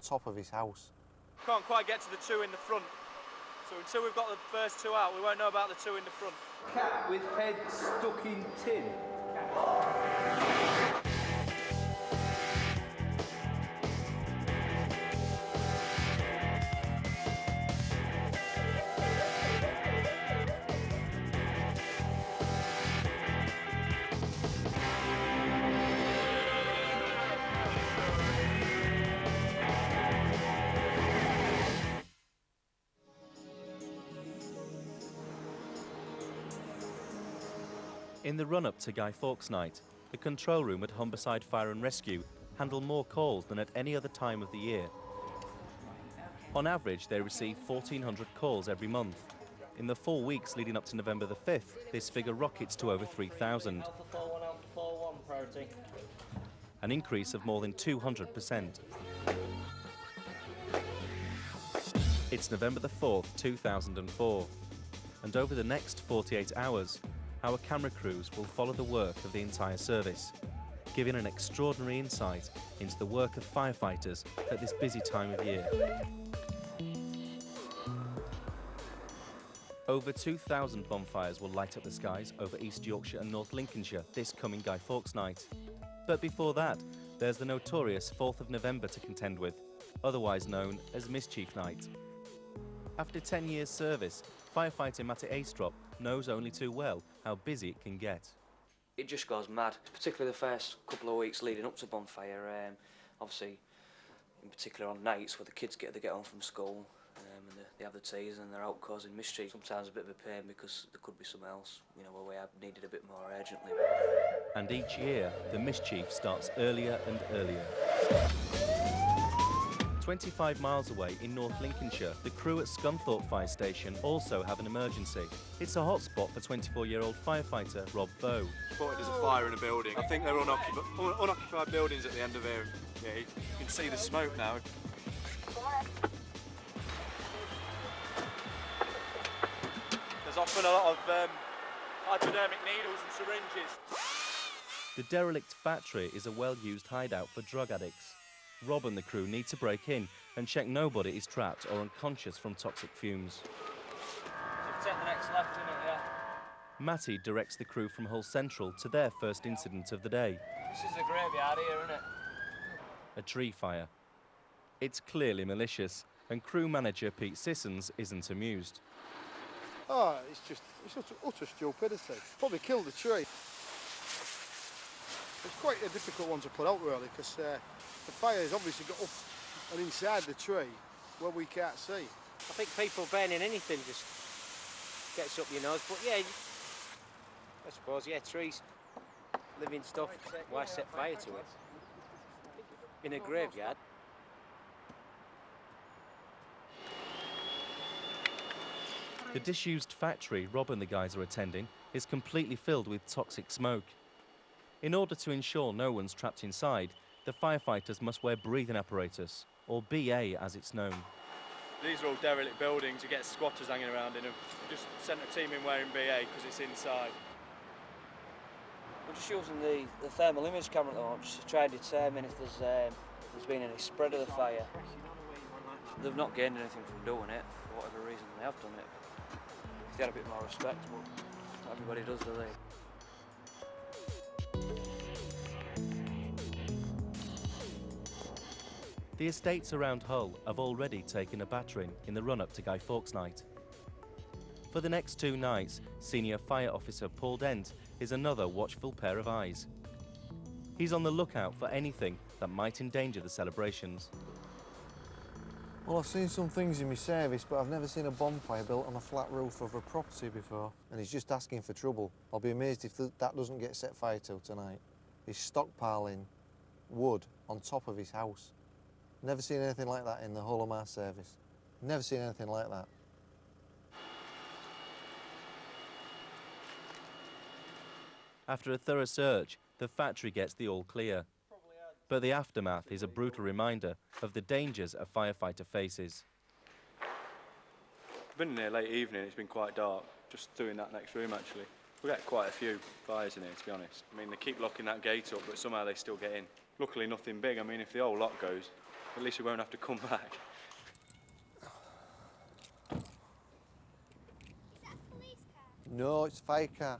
top of his house. Can't quite get to the two in the front. So until we've got the first two out, we won't know about the two in the front. Cat with head stuck in tin. In the run-up to Guy Fawkes Night, the control room at Humberside Fire and Rescue handle more calls than at any other time of the year. On average, they receive 1,400 calls every month. In the 4 weeks leading up to November the 5th, this figure rockets to over 3,000. Alpha 41, Alpha 41, priority. An increase of more than 200%. It's November the 4th, 2004, and over the next 48 hours, our camera crews will follow the work of the entire service, giving an extraordinary insight into the work of firefighters at this busy time of year. Over 2,000 bonfires will light up the skies over East Yorkshire and North Lincolnshire this coming Guy Fawkes Night. But before that, there's the notorious 4th of November to contend with, otherwise known as Mischief Night. After 10 years' service, firefighter Matty Aistrop knows only too well how busy it can get. It just goes mad, particularly the first couple of weeks leading up to bonfire. Obviously, in particular on nights where the kids get home from school and they have the teas and they're out causing mischief. Sometimes a bit of a pain because there could be something else, where we have needed a bit more urgently. And each year, the mischief starts earlier and earlier. 25 miles away in North Lincolnshire, the crew at Scunthorpe Fire Station also have an emergency. It's a hotspot for 24-year-old firefighter Rob Bowe. Spotted there's a fire in a building. I think they're unoccupied buildings at the end of here. Yeah, you can see the smoke now. There's often a lot of hypodermic needles and syringes. The derelict factory is a well-used hideout for drug addicts. Rob and the crew need to break in and check nobody is trapped or unconscious from toxic fumes. So take the next left, innit, yeah? Matty directs the crew from Hull Central to their first incident of the day. This is the graveyard here, isn't it? A tree fire. It's clearly malicious, and crew manager Pete Sissons isn't amused. Oh, it's utter stupidity. Probably killed the tree. It's quite a difficult one to put out, really, because the fire's obviously got up and inside the tree where we can't see. I think people burning anything just gets up your nose, but yeah, I suppose, yeah, trees, living stuff, why set fire to it? In a graveyard. The disused factory Rob and the guys are attending is completely filled with toxic smoke. In order to ensure no one's trapped inside, the firefighters must wear breathing apparatus, or BA as it's known. These are all derelict buildings, you get squatters hanging around in them. Just sent a team in wearing BA because it's inside. We're just using the thermal image camera at the moment just to try and determine if there's been any spread of the fire. They've not gained anything from doing it, for whatever reason they have done it. If they had a bit more respect, but not everybody does, do they? The estates around Hull have already taken a battering in the run-up to Guy Fawkes Night. For the next 2 nights, Senior Fire Officer Paul Dent is another watchful pair of eyes. He's on the lookout for anything that might endanger the celebrations. Well, I've seen some things in my service, but I've never seen a bonfire built on a flat roof of a property before. And he's just asking for trouble. I'll be amazed if that doesn't get set fire to tonight. He's stockpiling wood on top of his house. Never seen anything like that in the whole of my service. Never seen anything like that. After a thorough search, the factory gets the all clear. But the aftermath is a brutal reminder of the dangers a firefighter faces. I've been in here late evening, it's been quite dark. Just doing that next room, actually. We get quite a few fires in here, to be honest. I mean, they keep locking that gate up, but somehow they still get in. Luckily, nothing big. I mean, if the whole lot goes, At least we won't have to come back. No, it's a fire car.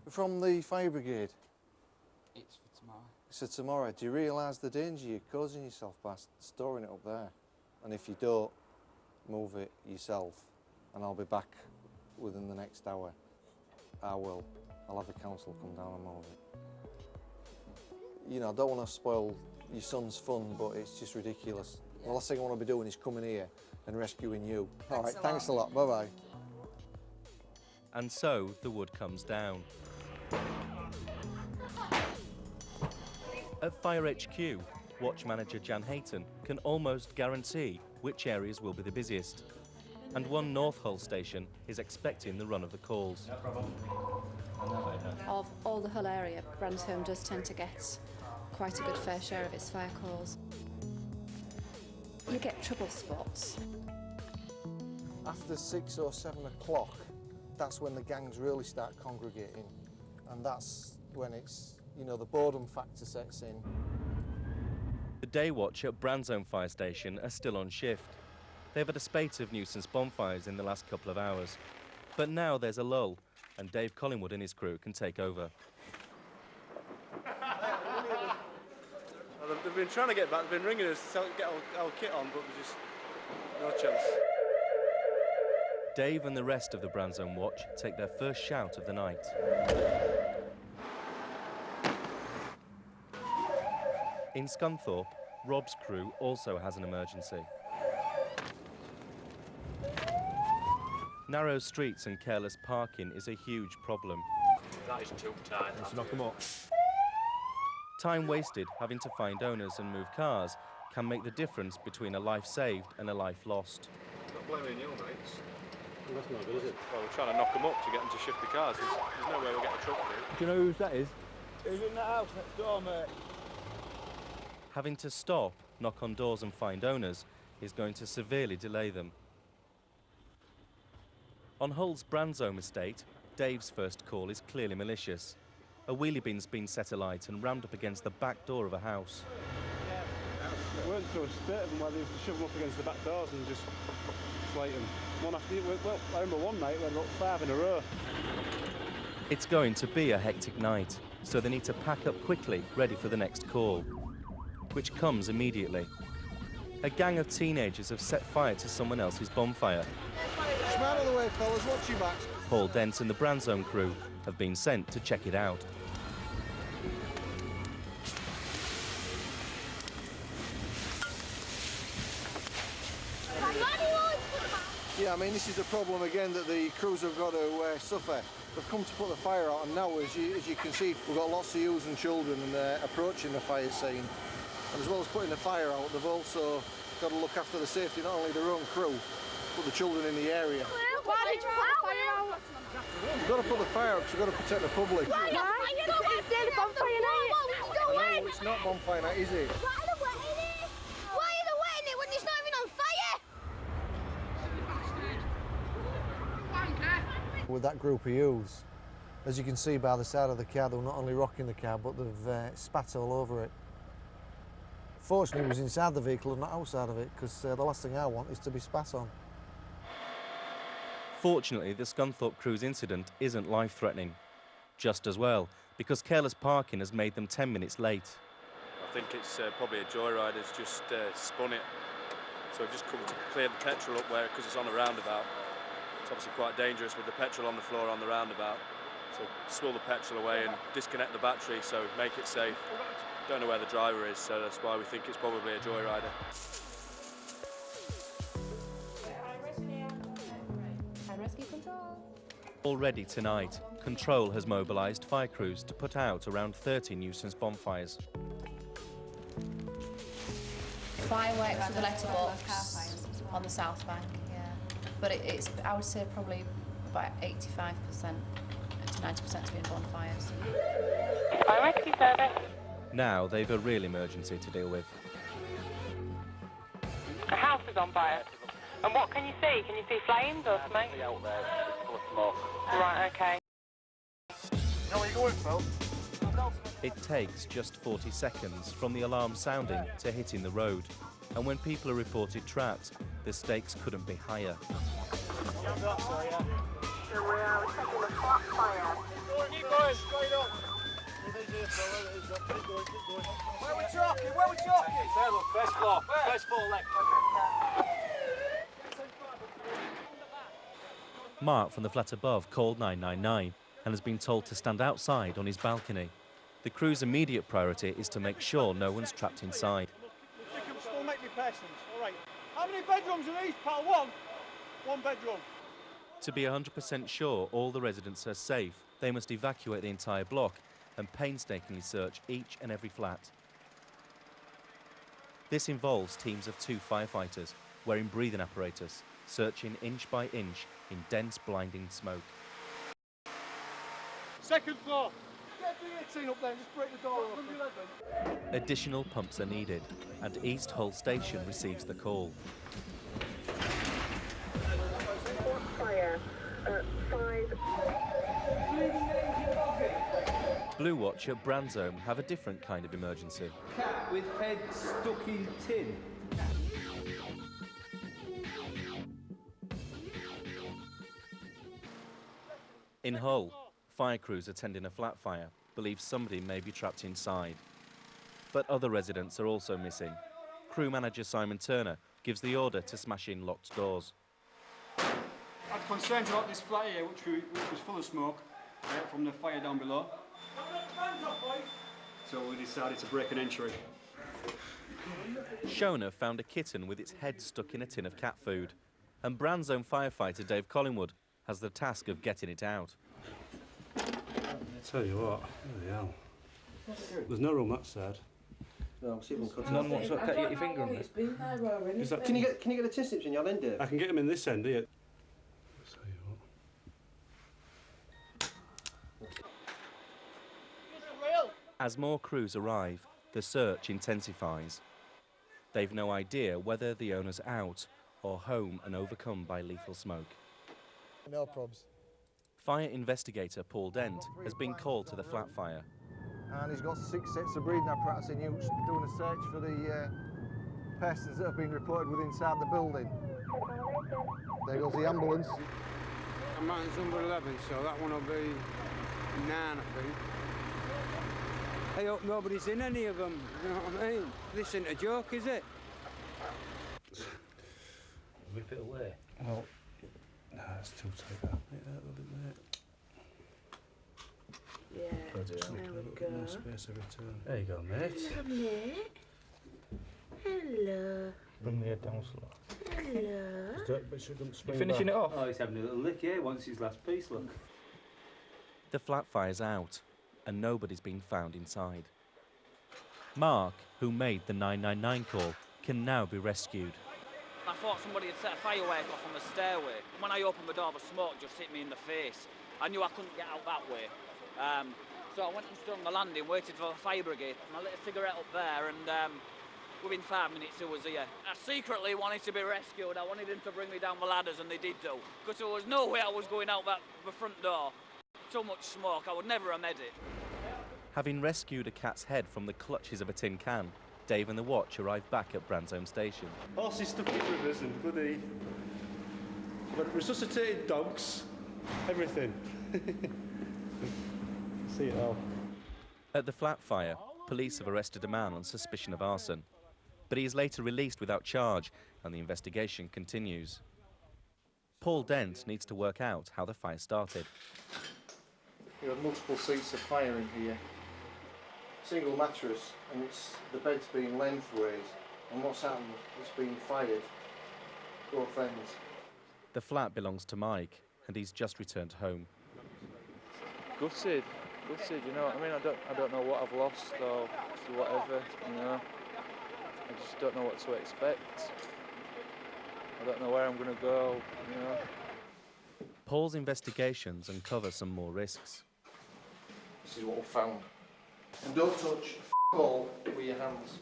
We're from the fire brigade. It's for tomorrow. It's for tomorrow. Do you realise the danger you're causing yourself by storing it up there? And if you don't, move it yourself, and I'll be back within the next hour. I will. I'll have the council come down and move it. You know, I don't want to spoil your son's fun, but it's just ridiculous. Yeah. The last thing I want to be doing is coming here and rescuing you. All right, thanks a lot. Bye-bye. And so the wood comes down. At Fire HQ, Watch Manager Jan Hayton can almost guarantee which areas will be the busiest. And one North Hull station is expecting the run of the calls. Of all the Hull area, Bransholme does tend to get quite a good fair share of its fire calls. You get trouble spots. After 6 or 7 o'clock, that's when the gangs really start congregating, and that's when it's, you know, the boredom factor sets in. The day watch at Bransholme Fire Station are still on shift. They've had a spate of nuisance bonfires in the last couple of hours. But now there's a lull, and Dave Collingwood and his crew can take over. Well, they've been trying to get back, they've been ringing us to get our kit on, but we just, no chance. Dave and the rest of the Bransholme watch take their first shout of the night. In Scunthorpe, Rob's crew also has an emergency. Narrow streets and careless parking is a huge problem. That is too tight. Let's knock them up. Time wasted having to find owners and move cars can make the difference between a life saved and a life lost. Not blaming you, mates. Well, that's not good, is it? Well, we're trying to knock them up to get them to shift the cars. There's no way we'll get a truck through. Do you know whose that is? Who's in that house next door, mate? Having to stop, knock on doors and find owners is going to severely delay them. On Hull's Bransholme estate, Dave's first call is clearly malicious. A wheelie bin's been set alight and rammed up against the back door of a house. We went through a spit of them where they used to shove them up against the back doors and just slate them. One after the other. Well, I remember one night we had about 5 in a row. It's going to be a hectic night, so they need to pack up quickly, ready for the next call, which comes immediately. A gang of teenagers have set fire to someone else's bonfire. Come out of the way, fellas, watch your backs. Paul Dent and the Bransholme crew have been sent to check it out. Yeah, I mean, this is a problem again that the crews have got to suffer. They've come to put the fire out, and now, as you can see, we've got lots of youths and children and approaching the fire scene. And as well as putting the fire out, they've also got to look after the safety, not only their own crew, but the children in the area. Why did you put the fire out? You've got to put the fire out because you've got to protect the public. Why? It's nearly bonfire night. No, it's not bonfire night, is it? Why are they wetting it? Why are they wetting it when it's not even on fire? With that group of youths, as you can see by the side of the car, they were not only rocking the car, but they've spat all over it. Fortunately, it was inside the vehicle and not outside of it, because the last thing I want is to be spat on. Fortunately, the Scunthorpe crew's incident isn't life-threatening. Just as well, because careless parking has made them 10 minutes late. I think it's probably a joyrider's just spun it. So we've just come to clear the petrol up where, because it's on a roundabout. It's obviously quite dangerous with the petrol on the floor on the roundabout. So swill the petrol away and disconnect the battery, so make it safe. Don't know where the driver is, so that's why we think it's probably a joyrider. Rescue control. Already tonight, Control has mobilised fire crews to put out around 30 nuisance bonfires. Fireworks with the letterbox on the south bank, yeah. But it's, I would say, probably about 85% to 90% to be in bonfires. Fire rescue service. Now they've a real emergency to deal with. The house is on fire. And what can you see? Can you see flames or smoke? Out there, it's full of smoke. Right, okay. How are you going, Phil? It takes just 40 seconds from the alarm sounding to hitting the road. And when people are reported trapped, the stakes couldn't be higher. Where we talking? Where we talking? There, look, first floor. First floor left. Mark from the flat above called 999 and has been told to stand outside on his balcony. The crew's immediate priority is to make sure no one's trapped inside. You can still make me patience. All right. How many bedrooms are these, pal? One bedroom. To be 100% sure all the residents are safe, they must evacuate the entire block and painstakingly search each and every flat. This involves teams of 2 firefighters wearing breathing apparatus, searching inch by inch in dense, blinding smoke. Second floor. Get the 18 up there and just break the door open. Additional pumps are needed, and East Hull Station receives the call. Blue Watch at Brandsome have a different kind of emergency. Cat with head stuck in tin. In Hull, fire crews attending a flat fire believe somebody may be trapped inside. But other residents are also missing. Crew manager Simon Turner gives the order to smash in locked doors. I had concerns about this flat here, which was full of smoke from the fire down below. So we decided to break an entry. Shona found a kitten with its head stuck in a tin of cat food, and Brandsome firefighter Dave Collingwood has the task of getting it out. I tell you what, bloody hell. There's no room that side. No, see if we can cut it. None whatsoever. Can't you get your finger on it? Can you get the tin snips in your end, Dave? I can get them in this end here. Tell you what. As more crews arrive, the search intensifies. They've no idea whether the owner's out or home and overcome by lethal smoke. No probs. Fire investigator Paul Dent has been called to the flat fire. And he's got 6 sets of breathing apparatus in use, doing a search for the persons that have been reported with inside the building. There goes the ambulance. I'm out in number 11, so that one will be 9, I think. I hope nobody's in any of them, you know what I mean? This isn't a joke, is it? Rip it away. Oh, no, it's too tight. Make that a little bit late. Yeah, there we go. No space every turn. There you go, mate. Hello, mate. Hello. Bring the head down slow. Hello. You're finishing it off? Oh, he's having a little lick here. Wants his last piece, look. The flat fire's out, and nobody's been found inside. Mark, who made the 999 call, can now be rescued. I thought somebody had set a firework off on the stairway. When I opened the door, the smoke just hit me in the face. I knew I couldn't get out that way. So I went and stood on the landing, waited for the fire brigade, and I lit a cigarette up there, and within 5 minutes it was here. I secretly wanted to be rescued. I wanted them to bring me down the ladders, and they did do. Because there was no way I was going out the front door. So much smoke, I would never have made it. Having rescued a cat's head from the clutches of a tin can, Dave and the watch arrived back at Brandsome Station. Horses stuck in rivers and bloody... But resuscitated dogs, everything. See it all. At the flat fire, police have arrested a man on suspicion of arson, but he is later released without charge, and the investigation continues. Paul Dent needs to work out how the fire started. You have multiple seats of fire in here. Single mattress, and the bed's being lengthways, and what's happened, it's been fired both ends. The flat belongs to Mike, and he's just returned home. Gutted, you know what I mean? I don't know what I've lost or whatever, you know. I just don't know what to expect. I don't know where I'm going to go, you know. Paul's investigations uncover some more risks. This is what we found. And don't touch all with your hands.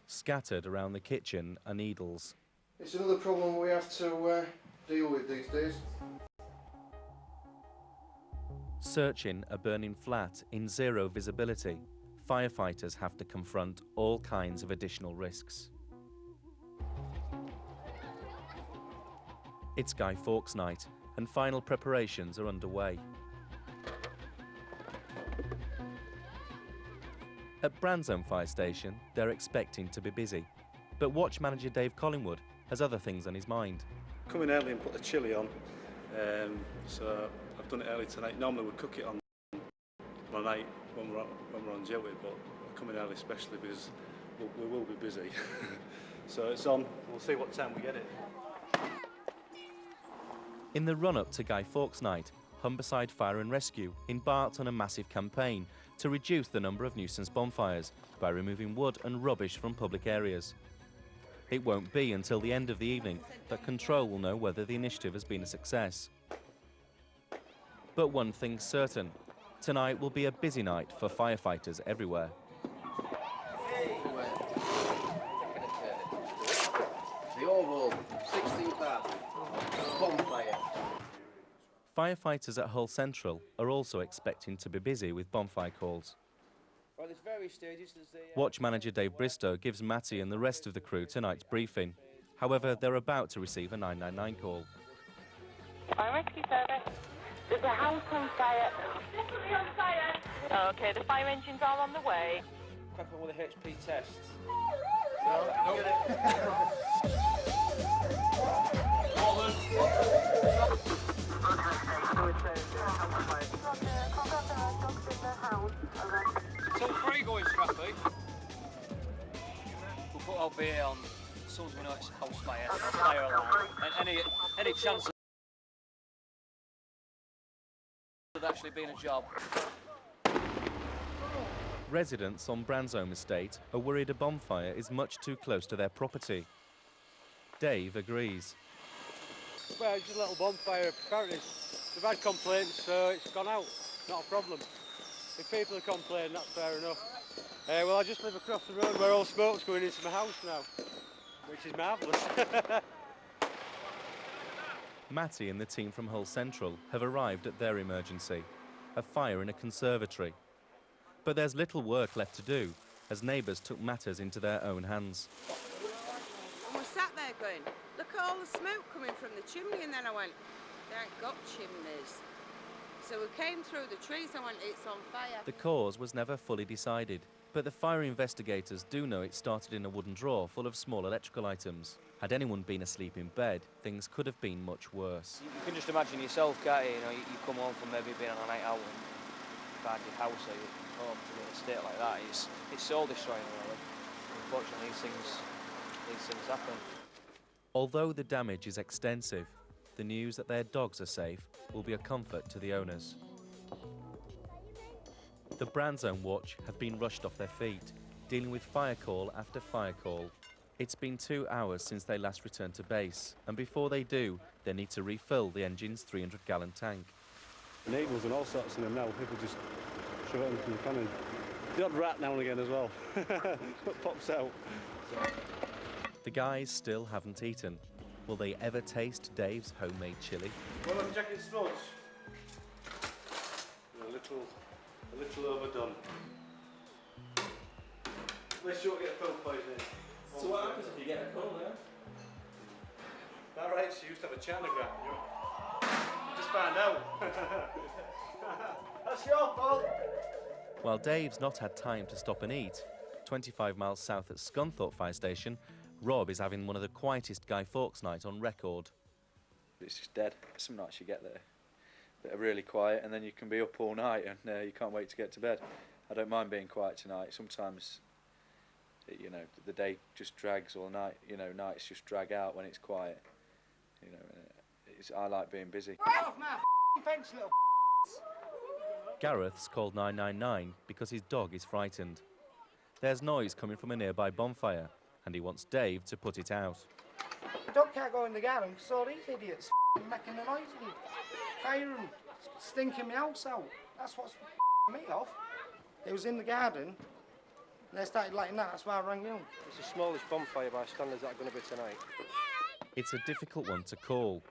Scattered around the kitchen are needles. It's another problem we have to deal with these days. Searching a burning flat in zero visibility, firefighters have to confront all kinds of additional risks. It's Guy Fawkes night, and final preparations are underway. At Branzome Fire Station, they're expecting to be busy, but watch manager Dave Collingwood has other things on his mind. Come in early and put the chilli on, so I've done it early tonight. Normally we cook it on the night when we're on duty, but I come in early especially because we will be busy. So it's on, we'll see what time we get it. In the run-up to Guy Fawkes night, Humberside Fire and Rescue embarked on a massive campaign to reduce the number of nuisance bonfires by removing wood and rubbish from public areas. It won't be until the end of the evening that Control will know whether the initiative has been a success. But one thing's certain, tonight will be a busy night for firefighters everywhere. The overall 16,000 bonfire. Firefighters at Hull Central are also expecting to be busy with bonfire calls. Well, there's various stages. Watch manager Dave Bristow gives Matty and the rest of the crew tonight's briefing. However, they're about to receive a 999 call. Fire rescue service. There's a house on fire. On fire. Oh, okay, the fire engine's all on the way. Crack on with the HP tests. Till 3 going, Scrappy. We'll put our beer on as soon as we know it's a house fire, or fire alarm, and any chance of actually being a job. Residents on Branzome Estate are worried a bonfire is much too close to their property. Dave agrees. Well, it's just a little bonfire. Apparently, we've had complaints, so it's gone out. Not a problem. If people are complaining, that's fair enough. Well, I just live across the road where all smoke's going into my house now, which is marvellous. Matty and the team from Hull Central have arrived at their emergency, a fire in a conservatory. But there's little work left to do, as neighbours took matters into their own hands. And we sat there going, look at all the smoke coming from the chimney, and then I went, they ain't got chimneys. So we came through the trees, I went, it's on fire. The cause was never fully decided, but the fire investigators do know it started in a wooden drawer full of small electrical items. Had anyone been asleep in bed, things could have been much worse. You can just imagine yourself, can't you? You know, you come home from maybe being on a night out and find your house or your home to be in a state like that. It's soul destroying, really. Unfortunately, these things happen. Although the damage is extensive, the news that their dogs are safe will be a comfort to the owners. The Branzome Watch have been rushed off their feet, dealing with fire call after fire call. It's been 2 hours since they last returned to base, and before they do, they need to refill the engine's 300-gallon tank. Needles and all sorts in them now. People just shove it into the cannon. The odd rat now and again as well. That pops out. The guys still haven't eaten. Will they ever taste Dave's homemade chili? Well, I'm Jack and Spuds. A little overdone. Unless you won't get food poisoning. So what happens if you get a cold, eh? That right, she used to have a chanagram. You just found out. That's your fault. While Dave's not had time to stop and eat, 25 miles south at Scunthorpe Fire Station, Rob is having one of the quietest Guy Fawkes nights on record. It's just dead. Some nights you get there, that are really quiet, and then you can be up all night and you can't wait to get to bed. I don't mind being quiet tonight. Sometimes, you know, the day just drags all night. You know, nights just drag out when it's quiet. You know, I like being busy. Off my fence, little. Gareth's called 999 because his dog is frightened. There's noise coming from a nearby bonfire, and he wants Dave to put it out. The dog can't go in the garden because all these idiots making the noise and firing, stinking my house out. That's what's me off. It was in the garden, and they started lighting that, that's why I rang you. It's the smallest bonfire by standards that are going to be tonight. It's a difficult one to call.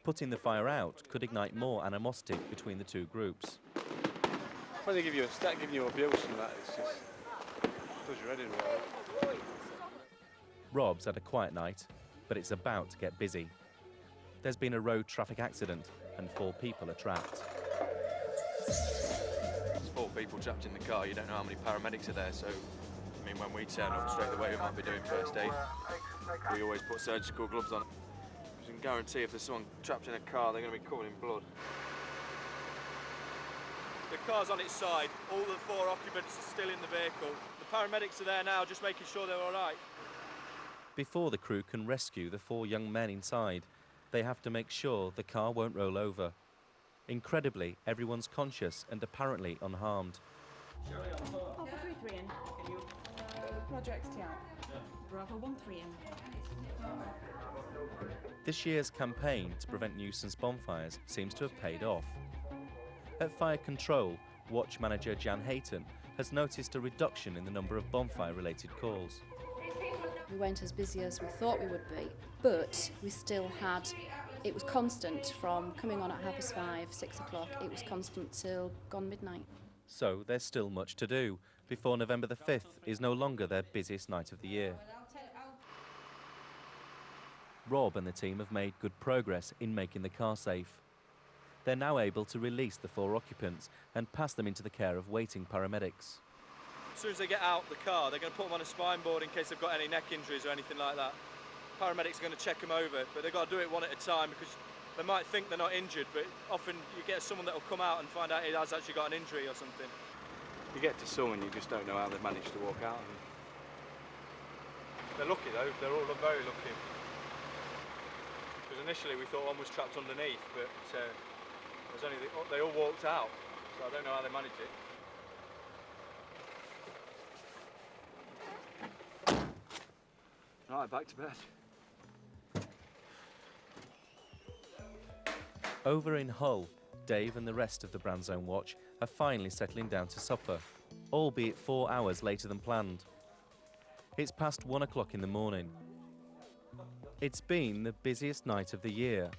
Putting the fire out could ignite more animosity between the two groups. When they give you a stack, giving you abuse and that, it's just does your head in really. Rob's had a quiet night, but it's about to get busy. There's been a road traffic accident and 4 people are trapped. There's 4 people trapped in the car. You don't know how many paramedics are there, so I mean, when we turn up straight away, we might be doing first aid. We always put surgical gloves on. You can guarantee if there's someone trapped in a car, they're going to be covered in blood. The car's on its side. All the 4 occupants are still in the vehicle. The paramedics are there now, just making sure they're all right. Before the crew can rescue the 4 young men inside, they have to make sure the car won't roll over. Incredibly, everyone's conscious and apparently unharmed. Alpha 3 in. Can you? Roger XTL. Bravo 13 in. This year's campaign to prevent nuisance bonfires seems to have paid off. At Fire Control, Watch Manager Jan Hayton has noticed a reduction in the number of bonfire-related calls. We weren't as busy as we thought we would be, but we still had, it was constant from coming on at 5:30, 6 o'clock, it was constant till gone midnight. So there's still much to do before November the 5th is no longer their busiest night of the year. Rob and the team have made good progress in making the car safe. They're now able to release the 4 occupants and pass them into the care of waiting paramedics. As soon as they get out the car, they're going to put them on a spine board in case they've got any neck injuries or anything like that. Paramedics are going to check them over, but they've got to do it one at a time because they might think they're not injured, but often you get someone that will come out and find out he has actually got an injury or something. You get to some and you just don't know how they've managed to walk out. They're lucky though, they're all very lucky. Because initially we thought one was trapped underneath, but there's only they all walked out, so I don't know how they managed it. Right, back to bed. Over in Hull, Dave and the rest of the Brandzone Watch are finally settling down to supper, albeit 4 hours later than planned. It's past 1 o'clock in the morning. It's been the busiest night of the year,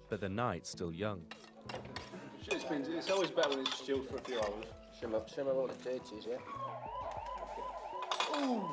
but the night's still young. It's always better when it's chilled for a few hours. Shimmer all the dirties, yeah? Ooh.